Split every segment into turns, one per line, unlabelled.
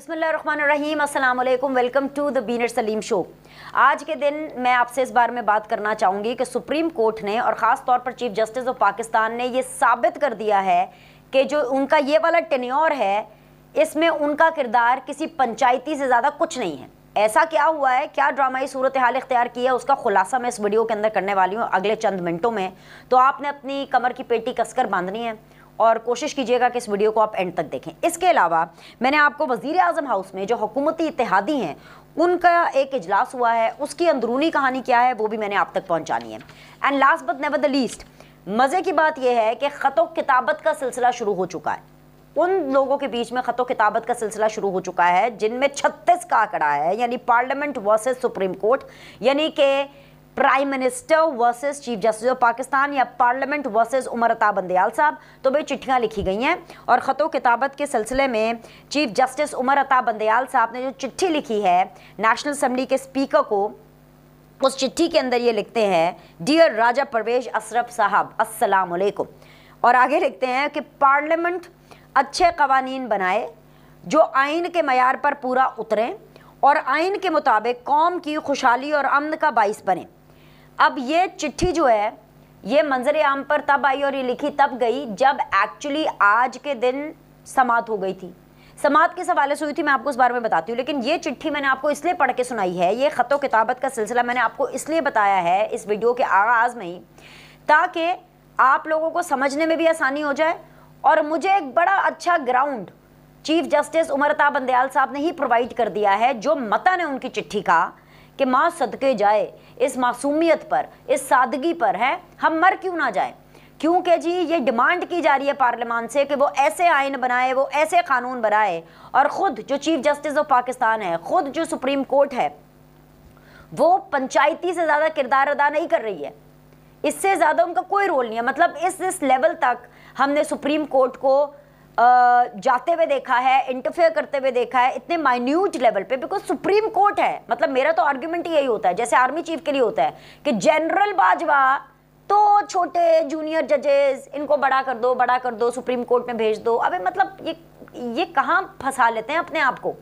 बिस्मिल्लाहिर्रहमानिर्रहीम, अस्सलाम वालेकुम, वेलकम टू द बीनर सलीम शो। आज के दिन मैं आपसे इस बारे में बात करना चाहूँगी कि सुप्रीम कोर्ट ने और ख़ास तौर पर चीफ जस्टिस ऑफ पाकिस्तान ने ये साबित कर दिया है कि जो उनका ये वाला टेन्योर है इसमें उनका किरदार किसी पंचायती से ज़्यादा कुछ नहीं है। ऐसा क्या हुआ है, क्या ड्रामाई सूरत हाल इख्तियार की है, उसका खुलासा मैं इस वीडियो के अंदर करने वाली हूँ अगले चंद मिनटों में। तो आपने अपनी कमर की पेटी कसकर बांधनी है और कोशिश कीजिएगा कि इस वीडियो को आप एंड तक देखें। इसके अलावा मैंने आपको वज़ीर आज़म हाउस में जो हुकूमती इत्तेहादी हैं उनका एक इजलास हुआ है, उसकी अंदरूनी कहानी क्या है वो भी मैंने आप तक पहुंचानी है। And last but never the least, मज़े की बात यह है कि ख़तो किताबत का सिलसिला शुरू हो चुका है। उन लोगों के बीच में ख़तो किताबत का सिलसिला शुरू हो चुका है जिनमें 36 का आंकड़ा है, यानी पार्लियामेंट वर्सेस सुप्रीम कोर्ट, यानी कि prime minister versus chief justice of Pakistan या पार्लियामेंट वर्सेस उमर अता बंदयाल साहब। तो भाई चिट्ठियाँ लिखी गई हैं और ख़तो किताबत के सिलसिले में चीफ जस्टिस उमर अता बंदयाल साहब ने जो चिट्ठी लिखी है नेशनल असम्बली के स्पीकर को, उस चिट्ठी के अंदर ये लिखते हैं, डियर राजा परवेज अशरफ साहब अस्सलाम वालेकुम। और आगे लिखते हैं कि पार्लियामेंट अच्छे कवानीन बनाए जो आइन के मयार पर पूरा उतरें और आइन के मुताबिक कौम की खुशहाली और अमन का बाइस बने। अब ये चिट्ठी जो है ये मंजर आम पर तब आई और ये लिखी तब गई जब एक्चुअली आज के दिन समाअत हो गई थी। समाअत किस हवाले से हुई थी मैं आपको इस बारे में बताती हूँ, लेकिन ये चिट्ठी मैंने आपको इसलिए पढ़ के सुनाई है, ये ख़तो किताबत का सिलसिला मैंने आपको इसलिए बताया है इस वीडियो के आगाज़ में ही ताकि आप लोगों को समझने में भी आसानी हो जाए। और मुझे एक बड़ा अच्छा ground chief justice Umar Ata Bandial साहब ने ही प्रोवाइड कर दिया है, जो मतन है उनकी चिट्ठी का कि माँ सदके जाए इस मासूमियत पर, इस सादगी पर है, हम मर क्यों ना जाए। क्योंकि जी ये डिमांड की जा रही है पार्लियामान से कि वो ऐसे आइन बनाए, वो ऐसे कानून बनाए, और ख़ुद जो चीफ जस्टिस ऑफ पाकिस्तान है, ख़ुद जो सुप्रीम कोर्ट है, वो पंचायती से ज़्यादा किरदार अदा नहीं कर रही है, इससे ज़्यादा उनका कोई रोल नहीं है। मतलब इस लेवल तक हमने सुप्रीम कोर्ट को जाते हुए देखा है, इंटरफेयर करते हुए देखा है, इतने माइन्यूट लेवल पे, बिकॉज सुप्रीम कोर्ट है। मतलब मेरा तो आर्ग्यूमेंट यही होता है जैसे आर्मी चीफ के लिए होता है कि जनरल बाजवा तो छोटे जूनियर जजेस इनको बड़ा कर दो, सुप्रीम कोर्ट में भेज दो। अबे मतलब ये कहाँ फंसा लेते हैं अपने आप को।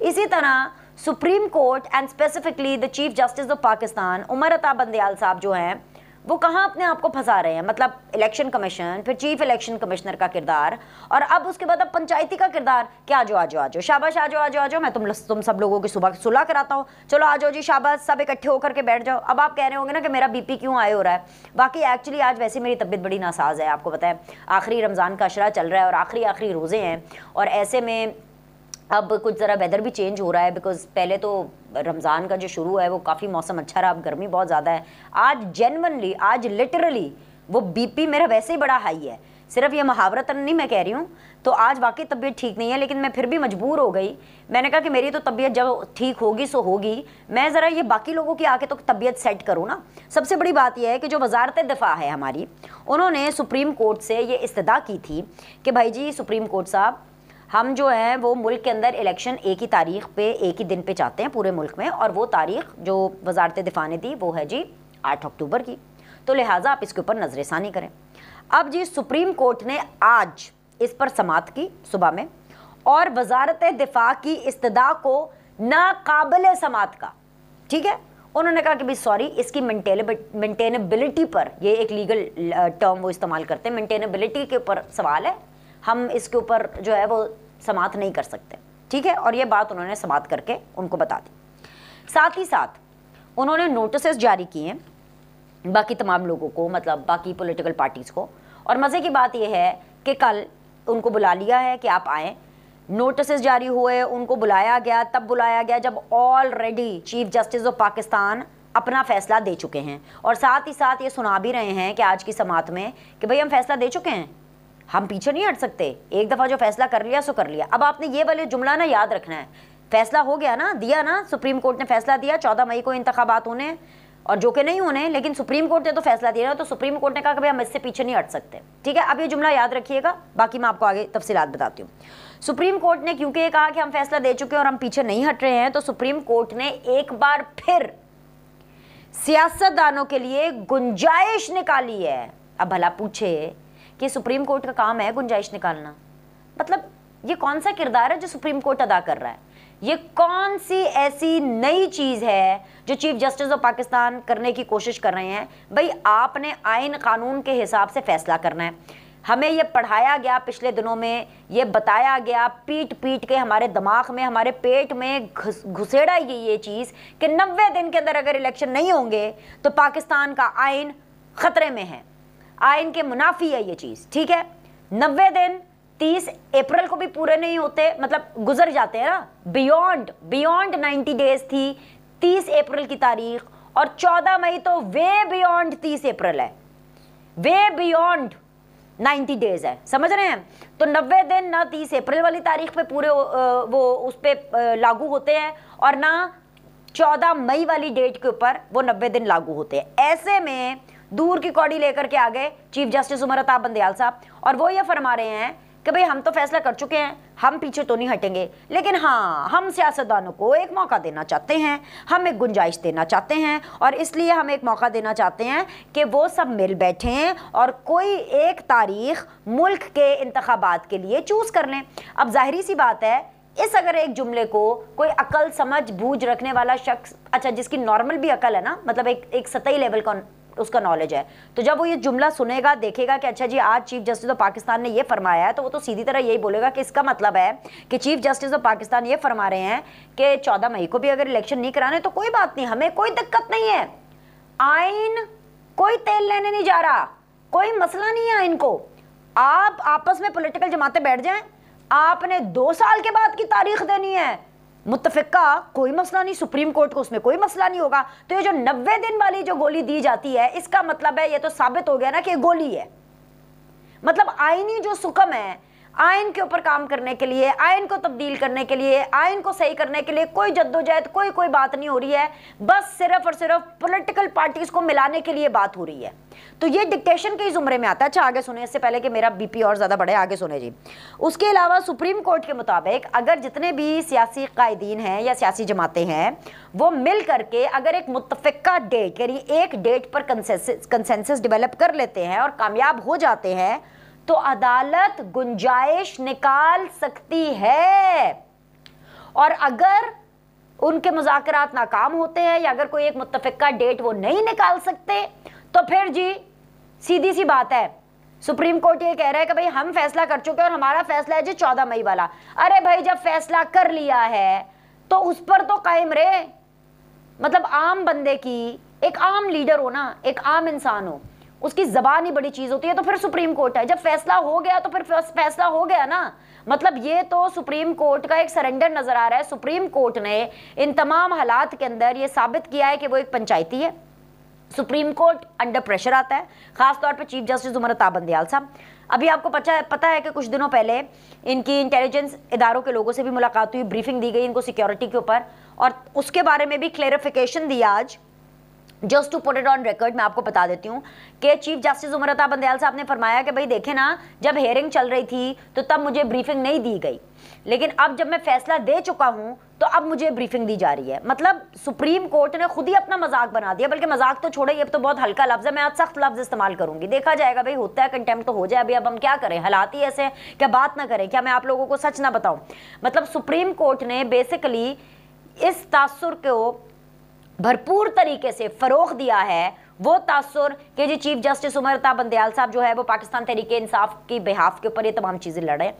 इसी तरह Supreme Court and specifically the chief justice of Pakistan Umar Ata Bandial साहब जो हैं वो कहाँ अपने आप को फंसा रहे हैं। मतलब इलेक्शन कमीशन, फिर चीफ इलेक्शन कमिश्नर का किरदार, और अब उसके बाद अब पंचायती का किरदार कि आ जाओ शाबाश, आ जाओ, मैं तुम सब लोगों की सुबह सुलह कराता हूँ, चलो आ जाओ जी शाबाश, सब इकट्ठे होकर के बैठ जाओ। अब आप कह रहे होंगे ना कि मेरा बीपी क्यों हाई हो रहा है। बाकी एक्चुअली आज वैसे मेरी तबीयत बड़ी नासाज है, आपको पता है आखिरी रमज़ान का अशरा चल रहा है और आखिरी रोज़े हैं, और ऐसे में अब कुछ ज़रा वेदर भी चेंज हो रहा है, बिकॉज पहले तो रमज़ान का जो शुरू है वो काफ़ी मौसम अच्छा रहा, अब गर्मी बहुत ज़्यादा है। आज जेन्युइनली, आज लिटरली वो बीपी मेरा वैसे ही बड़ा हाई है, सिर्फ ये मुहावरतन नहीं मैं कह रही हूँ। तो आज वाकई तबीयत ठीक नहीं है, लेकिन मैं फिर भी मजबूर हो गई। मैंने कहा कि मेरी तो तबीयत जब ठीक होगी सो होगी, मैं ज़रा ये बाकी लोगों की आके तो तबीयत सेट करूँ ना। सबसे बड़ी बात यह है कि जो वजारत दिफा है हमारी, उन्होंने सुप्रीम कोर्ट से ये इस्तदा की थी कि भाई जी सुप्रीम कोर्ट साहब, हम जो है वो मुल्क के अंदर इलेक्शन एक ही तारीख पे, एक ही दिन पे चाहते हैं पूरे मुल्क में, और वो तारीख जो वजारत दिफा ने दी वो है जी 8 अक्टूबर की, तो लिहाजा आप इसके ऊपर नज़रसानी करें। अब जी सुप्रीम कोर्ट ने आज इस पर समाअत की सुबह में, और वजारत दिफा की इस्तदा को नाकाबिल समाअत का, ठीक है, उन्होंने कहा कि भाई सॉरी, इसकी मेंटेनेबिलिटी पर, ये एक लीगल टर्म वो इस्तेमाल करते हैं, मेंटेनेबिलिटी के ऊपर सवाल है, हम इसके ऊपर जो है वो समाअत नहीं कर सकते, ठीक है। और ये बात उन्होंने समाअत करके उनको बता दी। साथ ही साथ उन्होंने नोटिसेस जारी किए हैं बाकी तमाम लोगों को, मतलब बाकी पॉलिटिकल पार्टीज़ को, और मज़े की बात यह है कि कल उनको बुला लिया है कि आप आएँ। नोटिसेस जारी हुए, उनको बुलाया गया, तब बुलाया गया जब already chief justice of Pakistan अपना फ़ैसला दे चुके हैं, और साथ ही साथ ये सुना भी रहे हैं कि आज की समाअत में कि भाई हम फैसला दे चुके हैं, हम पीछे नहीं हट सकते, एक दफ़ा जो फैसला कर लिया सो कर लिया। अब आपने ये वाले जुमला ना याद रखना है, फैसला हो गया ना, दिया ना, सुप्रीम कोर्ट ने फैसला दिया 14 मई को इंतखाबात होने और जो कि नहीं होने, लेकिन सुप्रीम कोर्ट ने तो फैसला दिया ना, तो सुप्रीम कोर्ट ने कहा कि भाई हम इससे पीछे नहीं हट सकते, ठीक है। अब ये जुमला याद रखिएगा, बाकी मैं आपको आगे तफसीलात बताती हूँ। सुप्रीम कोर्ट ने क्योंकि कहा कि हम फैसला दे चुके हैं और हम पीछे नहीं हट रहे हैं, तो सुप्रीम कोर्ट ने एक बार फिर सियासतदानों के लिए गुंजाइश निकाली है। अब भला पूछे कि सुप्रीम कोर्ट का काम है गुंजाइश निकालना, मतलब ये कौन सा किरदार है जो सुप्रीम कोर्ट अदा कर रहा है? ये कौन सी ऐसी नई चीज़ है जो चीफ जस्टिस ऑफ पाकिस्तान करने की कोशिश कर रहे हैं? भाई आपने आइन कानून के हिसाब से फैसला करना है। हमें ये पढ़ाया गया पिछले दिनों में, ये बताया गया, पीट पीट के हमारे दिमाग में, हमारे पेट में घुसेड़ा ये चीज़ कि 90 दिन के अंदर अगर इलेक्शन नहीं होंगे तो पाकिस्तान का आइन ख़तरे में है, आइन के मुनाफी है ये चीज़। ठीक है, 90 दिन 30 अप्रैल को भी पूरे नहीं होते, मतलब गुजर जाते हैं ना, बियॉन्ड 90 डेज थी 30 अप्रैल की तारीख, और 14 मई तो वे बियॉन्ड 30 अप्रैल है, वे बियॉन्ड 90 डेज है, समझ रहे हैं? तो 90 दिन ना 30 अप्रैल वाली तारीख पे पूरे वो उस पर लागू होते हैं और ना 14 मई वाली डेट के ऊपर वो 90 दिन लागू होते हैं। ऐसे में दूर की कौड़ी लेकर के आ गए चीफ जस्टिस उमर अता बंदयाल साहब, और वो ये फरमा रहे हैं कि भाई हम तो फैसला कर चुके हैं, हम पीछे तो नहीं हटेंगे, लेकिन हाँ हम सियासतदानों को एक मौका देना चाहते हैं, हम एक गुंजाइश देना चाहते हैं, और इसलिए हम एक मौका देना चाहते हैं कि वो सब मिल बैठें और कोई एक तारीख मुल्क के इंतखाबात के लिए चूज़ कर लें। अब जाहिर सी बात है, इस अगर एक जुमले को कोई अकल समझ बूझ रखने वाला शख्स, अच्छा जिसकी नॉर्मल भी अकल है ना, मतलब एक सतही लेवल का उसका नॉलेज है, तो जब वो ये जुमला सुनेगा, देखेगा कि अच्छा जी आज चीफ जस्टिस ऑफ पाकिस्तान ने ये फरमाया है, तो वो तो सीधी तरह यही बोलेगा कि इसका मतलब है कि चीफ जस्टिस ऑफ पाकिस्तान ये फरमा रहे हैं कि 14 मई को भी अगर इलेक्शन नहीं कराने तो कोई बात नहीं, हमें कोई दिक्कत नहीं है, आइन कोई तेल लेने नहीं जा रहा, कोई मसला नहीं है आइन को। आप आपस में पॉलिटिकल जमातें बैठ जाएं, आपने 2 साल के बाद की तारीख देनी है, मुत्तफिका कोई मसला नहीं, सुप्रीम कोर्ट को उसमें कोई मसला नहीं होगा। तो ये जो 90 दिन वाली जो गोली दी जाती है, इसका मतलब है ये तो साबित हो गया ना कि गोली है, मतलब आईनी जो सुकम है, आइन के ऊपर काम करने के लिए, आइन को तब्दील करने के लिए, आइन को सही करने के लिए कोई जद्दोजहद, कोई बात नहीं हो रही है, बस सिर्फ और सिर्फ पॉलिटिकल पार्टीज को मिलाने के लिए बात हो रही है। तो ये डिक्टेशन के जुमरे में आता है। अच्छा आगे सुने, इससे पहले कि मेरा बीपी और ज़्यादा बढ़े, आगे सुने जी। उसके अलावा सुप्रीम कोर्ट के मुताबिक अगर जितने भी सियासी कायदीन हैं या सियासी जमातें हैं वो मिल करके अगर एक मुत्तफ़िका डेट, यानी एक डेट पर कंसेंसस डेवलप कर लेते हैं और कामयाब हो जाते हैं, तो अदालत गुंजाइश निकाल सकती है। और अगर उनके मुज़ाकरात नाकाम होते हैं या अगर कोई एक मुत्तफ़िका डेट वो नहीं निकाल सकते, तो फिर जी सीधी सी बात है, सुप्रीम कोर्ट ये कह रहा है कि भाई हम फैसला कर चुके हैं और हमारा फैसला है जी 14 मई वाला। अरे भाई जब फैसला कर लिया है तो उस पर तो कायम रहे, मतलब आम बंदे की, एक आम लीडर हो ना, एक आम इंसान हो, उसकी जबान ही बड़ी चीज होती है। तो फिर सुप्रीम कोर्ट है, जब फैसला हो गया तो फिर फैसला हो गया ना, मतलब ये तो सुप्रीम कोर्ट का एक सरेंडर नजर आ रहा है। सुप्रीम कोर्ट ने इन तमाम हालात के अंदर ये साबित किया है कि वो एक पंचायती है। सुप्रीम कोर्ट अंडर प्रेशर आता है, खासतौर पर चीफ जस्टिस उमर अता बंदयाल साहब। अभी आपको पता है कि कुछ दिनों पहले इनकी इंटेलिजेंस इदारों के लोगों से भी मुलाकात हुई, ब्रीफिंग दी गई इनको सिक्योरिटी के ऊपर, और उसके बारे में भी क्लेरिफिकेशन दिया आज। Just to put it on record मैं आपको बता देती हूँ कि चीफ जस्टिस उमर अता बंदयाल साहब ने फरमाया कि भाई देखे ना, जब हेयरिंग चल रही थी तो तब मुझे ब्रीफिंग नहीं दी गई, लेकिन अब जब मैं फैसला दे चुका हूँ तो अब मुझे ब्रीफिंग दी जा रही है। मतलब सुप्रीम कोर्ट ने खुद ही अपना मजाक बना दिया, बल्कि मजाक तो छोड़े, ये तो बहुत हल्का लफ्ज है, मैं आज सख्त लफ्ज इस्तेमाल करूंगी, देखा जाएगा भाई, होता है कंटेम्प्ट तो हो जाए। अभी अब हम क्या करें, हालात ही ऐसे हैं, क्या बात ना करें, क्या मैं आप लोगों को सच ना बताऊं। मतलब सुप्रीम कोर्ट ने बेसिकली इस तासुर को भरपूर तरीके से फरोग दिया है, वो तासुर कि जी चीफ जस्टिस उमर अता बंदयाल साहब जो है वो पाकिस्तान तहरीक इंसाफ की बिहाफ के ऊपर ये तमाम चीज़ें लड़े।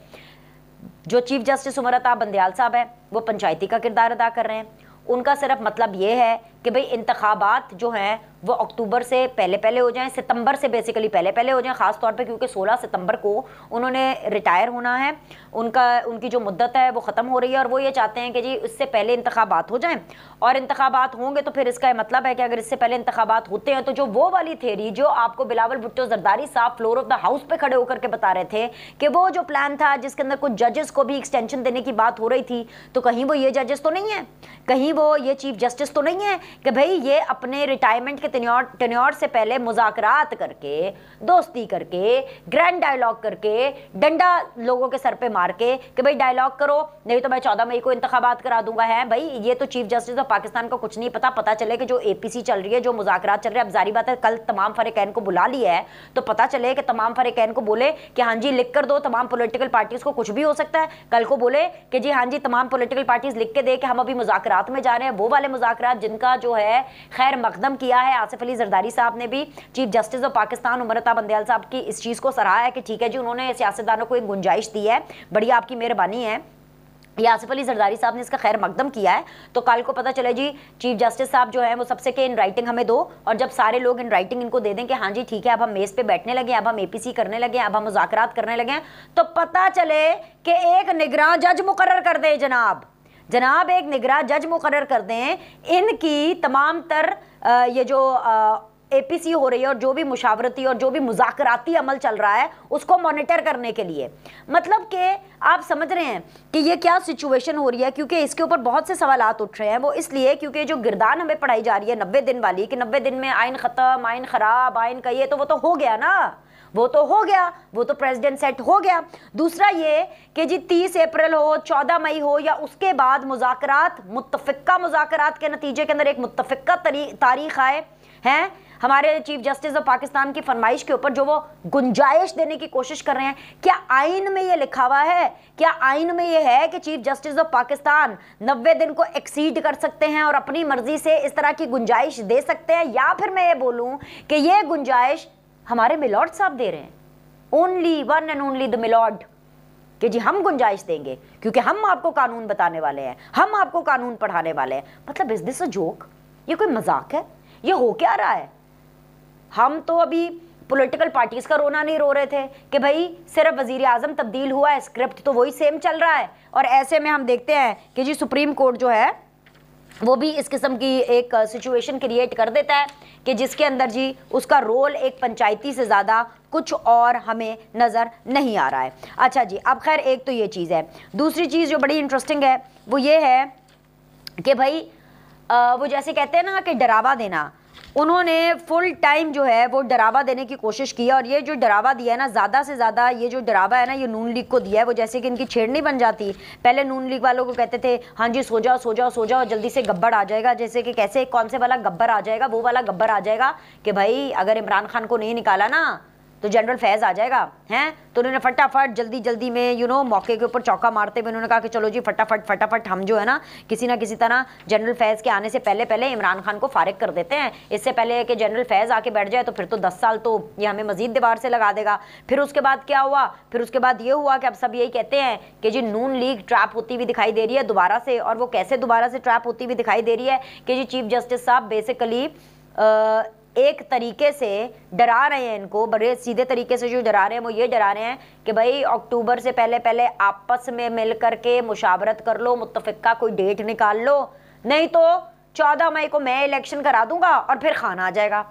जो चीफ जस्टिस उमर अता बंदयाल साहब है वो पंचायती का किरदार अदा कर रहे हैं। उनका सिर्फ मतलब ये है कि भाई इंतखाबात जो हैं वो अक्टूबर से पहले हो जाएं, सितंबर से बेसिकली पहले हो जाएं, ख़ास तौर पे क्योंकि 16 सितंबर को उन्होंने रिटायर होना है, उनकी जो मुद्दत है वो ख़त्म हो रही है, और वो ये चाहते हैं कि जी इससे पहले इंतखाबात हो जाएं, और इंतखाबात होंगे तो फिर इसका मतलब है कि अगर इससे पहले इंतखाबात होते हैं तो जो वो वाली थेरी जो आपको बिलावल भुट्टो जरदारी साहब फ्लोर ऑफ द हाउस पे खड़े होकर के बता रहे थे कि वो जो प्लान था जिसके अंदर कुछ जजेस को भी एक्सटेंशन देने की बात हो रही थी, तो कहीं वो ये जजेस तो नहीं है, कहीं वो ये चीफ जस्टिस तो नहीं है कि भाई ये अपने रिटायरमेंट के टेन्योर से पहले मुज़ाकरात करके, दोस्ती करके, ग्रैंड डायलॉग करके, डंडा लोगों के सर पे मार के कि भाई डायलॉग करो नहीं तो मैं 14 मई को इंतखाबात करा दूंगा। है भाई, ये तो चीफ जस्टिस ऑफ पाकिस्तान को कुछ नहीं पता चले कि जो एपीसी चल रही है, जो मुज़ाकरात चल रहे हैं, अब जारी बात है कल तमाम फरीकैन को बुला लिया है तो पता चले कि तमाम फरीकैन को बोले कि हाँ जी लिख कर दो, तमाम पॉलिटिकल पार्टीज को कुछ भी हो सकता है। कल को बोले कि जी हाँ जी तमाम पॉलिटिकल पार्टीज लिख के दे कि हम अभी मुज़ाकरात में जा रहे हैं, वो वाले मुज़ाकरात जिनका जो है खैर मकदम किया है आसिफ अली जरदारी साहब ने भी, chief justice of Pakistan Umar Ata Bandial साहब की इस चीज़ को सराहा है कि ठीक है जी उन्होंने सियासतदानों को एक गुंजाइश दी है, बढ़िया आपकी मेहरबानी है, ये आसिफ अली जरदारी साहब ने इसका खैर मकदम किया है। तो कल को पता चले जी चीफ जस्टिस साहब जो है वो सबसे के इन राइटिंग हमें दो, और जब सारे लोग इन राइटिंग इनको दे दें कि हाँ जी ठीक है अब हम मेज पे बैठने लगे, अब हम एपीसी करने लगे, अब हम मुज़ाकरात करने लगे, तो पता चले कि एक निगरान जज मुकर्रर कर दे जनाब एक निगरान जज मुकर्रर कर दें इनकी तमाम तर ये जो एपीसी हो रही है और जो भी मुशावरती और जो भी मुज़ाकराती अमल चल रहा है उसको मॉनिटर करने के लिए। मतलब कि आप समझ रहे हैं कि ये क्या सिचुएशन हो रही है, क्योंकि इसके ऊपर बहुत से सवालात उठ रहे हैं। वो इसलिए क्योंकि जो गिरदान हमें पढ़ाई जा रही है 90 दिन वाली कि 90 दिन में आइन ख़त्म, आइन ख़राब, आइन का ये, तो वो तो हो गया ना, वो तो हो गया, वो तो प्रेसिडेंट सेट हो गया। दूसरा ये कि जी 30 अप्रैल हो, 14 मई हो या उसके बाद मुज़ाकरात, मुत्तफ़िक़ा मुज़ाकरात के नतीजे के अंदर एक मुत्तफ़िक़ा तारीख़ आए हैं हमारे चीफ जस्टिस ऑफ पाकिस्तान की फरमाइश के ऊपर, जो वो गुंजाइश देने की कोशिश कर रहे हैं। क्या आइन में ये लिखा हुआ है, क्या आइन में ये है कि चीफ जस्टिस ऑफ पाकिस्तान 90 दिन को एक्सीड कर सकते हैं और अपनी मर्जी से इस तरह की गुंजाइश दे सकते हैं, या फिर मैं ये बोलूं कि ये गुंजाइश हमारे मिलॉर्ड साहब दे रहे हैं, only one and only the milord, कि जी हम गुंजाइश देंगे क्योंकि हम आपको कानून बताने वाले हैं, हम आपको कानून पढ़ाने वाले हैं। मतलब इज दिस अ जोक? ये कोई मजाक है? ये हो क्या रहा है? हम तो अभी पॉलिटिकल पार्टीज का रोना नहीं रो रहे थे कि भाई सिर्फ वजीर आजम तब्दील हुआ है, स्क्रिप्ट तो वही सेम चल रहा है, और ऐसे में हम देखते हैं कि जी सुप्रीम कोर्ट जो है वो भी इस किस्म की एक सिचुएशन क्रिएट कर देता है कि जिसके अंदर जी उसका रोल एक पंचायती से ज़्यादा कुछ और हमें नज़र नहीं आ रहा है। अच्छा जी, अब खैर एक तो ये चीज़ है। दूसरी चीज़ जो बड़ी इंटरेस्टिंग है वो ये है कि भाई वो जैसे कहते हैं ना कि डरावा देना, उन्होंने फुल टाइम जो है वो डरावा देने की कोशिश की, और ये जो डरावा दिया है ना, ज़्यादा से ज़्यादा ये जो डरावा है ना ये नून लीग को दिया है। वो जैसे कि इनकी छेड़नी बन जाती, पहले नून लीग वालों को कहते थे हाँ जी सो जाओ सो जाओ सो जाओ, जल्दी से गब्बर आ जाएगा, जैसे कि कैसे कौन से वाला गब्बर आ जाएगा, वो वाला गब्बर आ जाएगा कि भाई अगर इमरान खान को नहीं निकाला ना तो जनरल फैज़ आ जाएगा, हैं। तो उन्होंने फटाफट जल्दी जल्दी में मौके के ऊपर चौका मारते हुए उन्होंने कहा कि चलो जी फटाफट हम जो है ना किसी ना किसी तरह जनरल फैज़ के आने से पहले पहले इमरान खान को फारिग कर देते हैं, इससे पहले कि जनरल फैज़ आके बैठ जाए तो फिर तो 10 साल तो ये हमें मजीद दीवार से लगा देगा। फिर उसके बाद क्या हुआ? फिर उसके बाद ये हुआ कि अब सब यही कहते हैं कि जी नून लीग ट्रैप होती हुई दिखाई दे रही है दोबारा से, और वो कैसे दोबारा से ट्रैप होती हुई दिखाई दे रही है कि जी चीफ जस्टिस साहब बेसिकली एक तरीके से डरा रहे हैं इनको, बड़े सीधे तरीके से जो डरा रहे हैं वो ये डरा रहे हैं कि भाई अक्टूबर से पहले पहले आपस में मिल करके मुशावरत कर लो, मुत्तफ़िक़ा कोई डेट निकाल लो, नहीं तो 14 मई को मैं इलेक्शन करा दूंगा और फिर खाना आ जाएगा।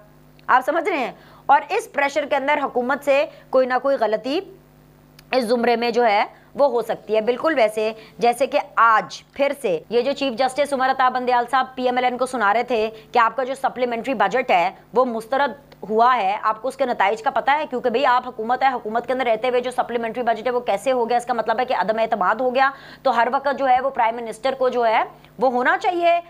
आप समझ रहे हैं? और इस प्रेशर के अंदर हुकूमत से कोई ना कोई गलती इस जुमरे में जो है वो हो सकती है। बिल्कुल वैसे जैसे कि आज फिर से ये जो चीफ जस्टिस उमर अता बंदयाल साहब PMLN को सुना रहे थे कि आपका जो सप्लीमेंट्री बजट है वो मुस्तरद हुआ है, आपको उसके नताइज का पता है? क्योंकि भाई आप हुकूमत है, हुकूमत के अंदर रहते हुए जो सप्लीमेंट्री बजट है वो कैसे हो गया, इसका मतलब है कि अदम एतमाद हो गया। तो हर वक्त जो है वो प्राइम मिनिस्टर को जो है वो होना चाहिए,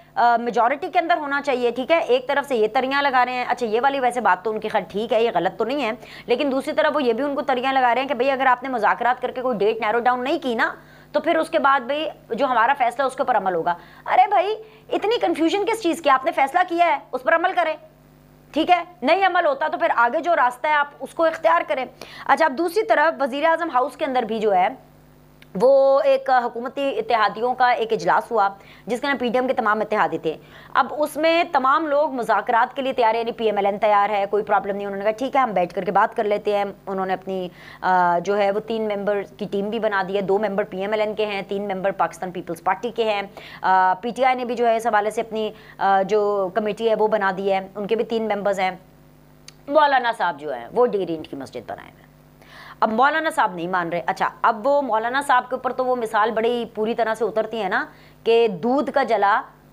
मेजॉरिटी के अंदर होना चाहिए, ठीक है। एक तरफ से ये तरियां लगा रहे हैं, अच्छा ये वाली वैसे बात तो उनकी खैर ठीक है, ये गलत तो नहीं है, लेकिन दूसरी तरफ वो ये भी उनको तरियां लगा रहे हैं कि भाई अगर आपने मुज़ाकरात करके कोई डेट नैरो डाउन नहीं की ना तो फिर उसके बाद भाई जो हमारा फैसला उसके ऊपर अमल होगा। अरे भाई इतनी कंफ्यूजन किस चीज़ की? आपने फैसला किया है उस पर अमल करें, ठीक है। नहीं अमल होता तो फिर आगे जो रास्ता है आप उसको इख्तियार करें। अच्छा, अब दूसरी तरफ वज़ीर आज़म हाउस के अंदर भी जो है वो एक हुकूमती इत्तेहादियों का एक इजलास हुआ जिसके अंदर PDM के तमाम इत्तेहादी थे। अब उसमें तमाम लोग मुज़ाकरात के लिए तैयार है, यानी PMLN तैयार है, कोई प्रॉब्लम नहीं। उन्होंने कहा ठीक है हम बैठ करके बात कर लेते हैं। उन्होंने अपनी जो है वो 3 मेंबर की टीम भी बना दी है, 2 मेंबर PMLN के हैं, 3 मेंबर पाकिस्तान पीपल्स पार्टी के हैं। PTI ने भी जो है इस हवाले से अपनी जो कमेटी है वो बना दी है, उनके भी 3 मेंबर्स हैं। मौलाना साहब जो है वो डेरी इंट की मस्जिद बनाए हैं। अब मौलाना साहब नहीं मान रहे। अच्छा, अब वो मौलाना साहब के ऊपर तो वो मिसाल बड़ी पूरी तरह से उतरती है ना कि दूध का जला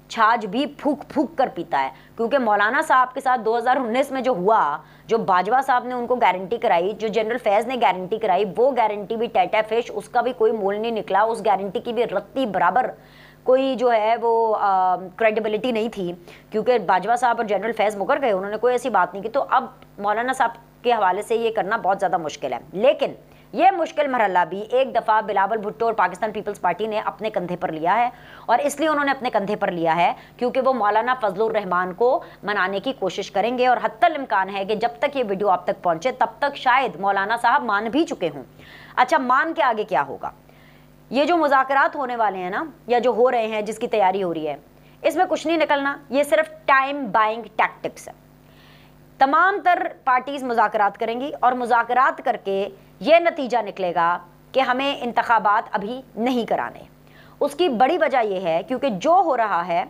छाछ भी फूक फूक कर पीता है, क्योंकि मौलाना साहब के साथ 2019 में जो हुआ, जो बाजवा साहब ने उनको गारंटी कराई, जो जनरल फैज़ ने गारंटी कराई, वो गारंटी भी टैटा फिश, उसका भी कोई मोल नहीं निकला, उस गारंटी की भी रत्ती बराबर कोई जो है वो क्रेडिबिलिटी नहीं थी, क्योंकि बाजवा साहब और जनरल फैज़ मुकर गए, उन्होंने कोई ऐसी बात नहीं की। तो अब मौलाना साहब के हवाले से ये करना बहुत ज़्यादा मुश्किल है। लेकिन ये मुश्किल मरहला भी एक दफ़ा बिलावल भुट्टो और पाकिस्तान पीपल्स पार्टी ने अपने कंधे पर लिया है, और इसलिए उन्होंने अपने कंधे पर लिया है क्योंकि वो मौलाना फजलुर रहमान को मनाने की कोशिश करेंगे, और हत्तल इम्कान है कि जब तक ये वीडियो आप तक पहुंचे तब तक शायद मौलाना साहब मान भी चुके हों। अच्छा, मान के आगे क्या होगा? ये जो मुज़ाकरात होने वाले हैं ना, या जो हो रहे हैं, जिसकी तैयारी हो रही है, इसमें कुछ नहीं निकलना, ये सिर्फ टाइम बाइंग टैक्टिक्स है। तमाम तर पार्टीज़ मुज़ाकरात करेंगी और मुज़ाकरात करके ये नतीजा निकलेगा कि हमें इंतखाबात अभी नहीं कराने। उसकी बड़ी वजह यह है क्योंकि जो हो रहा है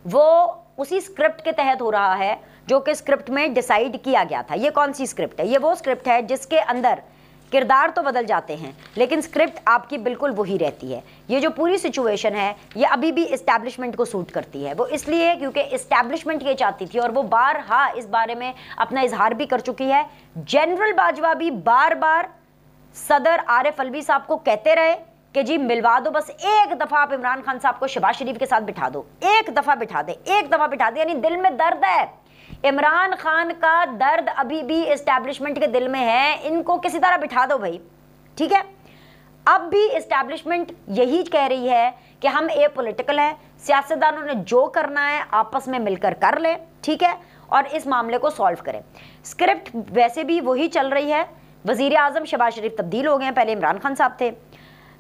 वो उसी स्क्रिप्ट के तहत हो रहा है जो कि स्क्रिप्ट में डिसाइड किया गया था। ये कौन सी स्क्रिप्ट है? ये वो स्क्रिप्ट है जिसके अंदर किरदार तो बदल जाते हैं लेकिन स्क्रिप्ट आपकी बिल्कुल वही रहती है। ये जो पूरी सिचुएशन है ये अभी भी इस्टेब्लिशमेंट को सूट करती है। वो इसलिए क्योंकि इस्टेब्लिशमेंट ये चाहती थी और वो बारहा इस बारे में अपना इजहार भी कर चुकी है। जनरल बाजवा भी बार बार सदर आरिफ अलवी साहब को कहते रहे कि जी मिलवा दो, बस एक दफ़ा आप इमरान खान साहब को शहबाज शरीफ के साथ बिठा दो, एक दफ़ा बिठा दे, एक दफ़ा बिठा दे। यानी दिल में दर्द है, इमरान खान का दर्द अभी भी इस्टेब्लिशमेंट के दिल में है, इनको किसी तरह बिठा दो भाई, ठीक है। अब भी इस्टेब्लिशमेंट यही कह रही है कि हम ए पॉलिटिकल है, सियासतदानों ने जो करना है आपस में मिलकर कर ले, ठीक है, और इस मामले को सॉल्व करें। स्क्रिप्ट वैसे भी वही चल रही है। वजीर आजम शहबाज शरीफ तब्दील हो गए हैं, पहले इमरान खान साहब थे।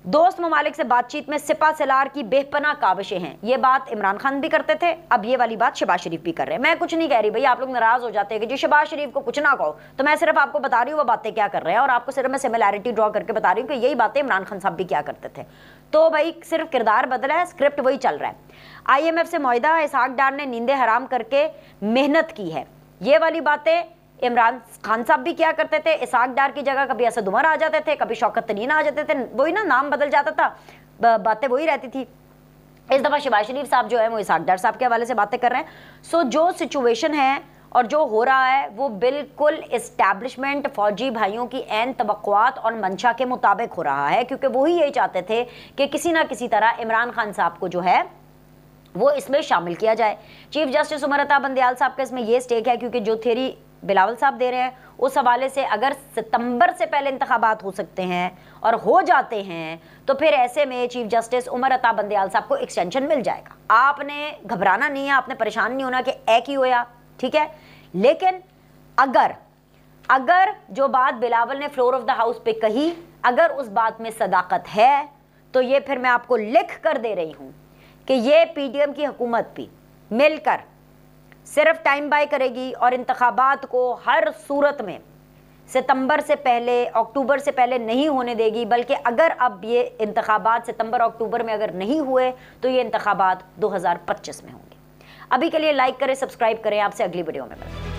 दोस्त ममालिक से बातचीत में सिपा सलार की बेपनाह काविशें हैं, ये बात इमरान खान भी करते थे, अब ये वाली बात शहबाज शरीफ भी कर रहे हैं। मैं कुछ नहीं कह रही भाई, आप लोग नाराज हो जाते हैं कि जी शहबाज शरीफ को कुछ ना कहो, तो मैं सिर्फ आपको बता रही हूँ वो बातें क्या कर रहे हैं, और आपको सिर्फ मैं सिमिलैरिटी ड्रॉ करके बता रही हूँ कि यही बातें इमरान खान साहब भी क्या करते थे। तो भाई सिर्फ किरदार बदला है, स्क्रिप्ट वही चल रहा है। IMF से मुआहिदा, इसहाक डार ने नींदें हराम करके मेहनत की है, ये वाली बातें इमरान खान साहब भी क्या करते थे। इसहाक डार की जगह कभी असद उमर आ जाते थे, कभी शौकत तरीन आ जाते थे, वही ना, नाम बदल जाता था, बातें वही रहती थी। इस दफ़ा शहबाज शरीफ साहब जो है वो इसहाक डार साहब के हवाले से बातें कर रहे हैं। सो जो सिचुएशन है और जो हो रहा है वो बिल्कुल इस्टेब्लिशमेंट फौजी भाइयों की ऐन तवक्कुआत और मंशा के मुताबिक हो रहा है, क्योंकि वही यही चाहते थे कि किसी ना किसी तरह इमरान खान साहब को जो है वो इसमें शामिल किया जाए। चीफ जस्टिस उमर अता बंदयाल साहब का इसमें ये स्टेक है, क्योंकि जो थ्योरी बिलावल साहब दे रहे हैं उस हवाले से अगर सितंबर से पहले इंतखाबात हो सकते हैं और हो जाते हैं तो फिर ऐसे में चीफ जस्टिस उमर अता बंदयाल साहब को एक्सटेंशन मिल जाएगा। आपने घबराना नहीं है, आपने परेशान नहीं होना कि एक ही होया, ठीक है। लेकिन अगर जो बात बिलावल ने फ्लोर ऑफ द हाउस पे कही, अगर उस बात में सदाकत है तो ये फिर मैं आपको लिख कर दे रही हूँ कि ये PDM की हुकूमत भी मिलकर सिर्फ टाइम बाय करेगी और इंतखाबात को हर सूरत में सितंबर से पहले, अक्टूबर से पहले नहीं होने देगी। बल्कि अगर अब ये इंतखाबात सितंबर अक्टूबर में अगर नहीं हुए तो ये इंतखाबात 2025 में होंगे। अभी के लिए लाइक करें, सब्सक्राइब करें, आपसे अगली वीडियो में मिलेंगे।